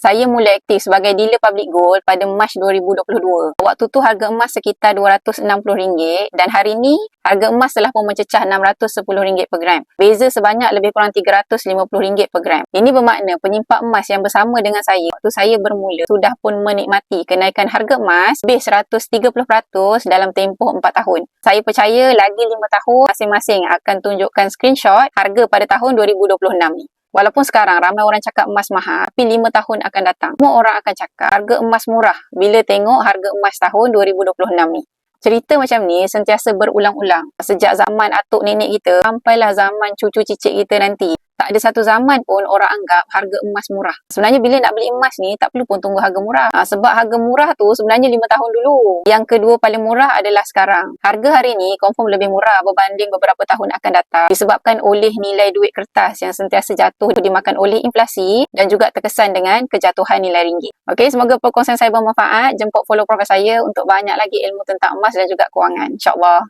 Saya mula aktif sebagai dealer public gold pada Mac 2022. Waktu tu harga emas sekitar RM260 dan hari ni harga emas telah pun mencecah RM610 per gram. Beza sebanyak lebih kurang RM350 per gram. Ini bermakna penyimpan emas yang bersama dengan saya waktu saya bermula sudah pun menikmati kenaikan harga emas lebih 130% dalam tempoh 4 tahun. Saya percaya lagi 5 tahun masing-masing akan tunjukkan screenshot harga pada tahun 2026 ni. Walaupun sekarang ramai orang cakap emas mahal, tapi 5 tahun akan datang, semua orang akan cakap harga emas murah bila tengok harga emas tahun 2026 ni. Cerita macam ni sentiasa berulang-ulang. Sejak zaman atuk nenek kita, sampailah zaman cucu cicit kita nanti. Tak ada satu zaman pun orang anggap harga emas murah. Sebenarnya bila nak beli emas ni, tak perlu pun tunggu harga murah. Sebab harga murah tu sebenarnya 5 tahun dulu. Yang kedua paling murah adalah sekarang. Harga hari ni confirm lebih murah berbanding beberapa tahun akan datang. Disebabkan oleh nilai duit kertas yang sentiasa jatuh dimakan oleh inflasi dan juga terkesan dengan kejatuhan nilai ringgit. Okey, semoga perkongsian saya bermanfaat. Jemput follow profil saya untuk banyak lagi ilmu tentang emas dan juga kewangan. InsyaAllah.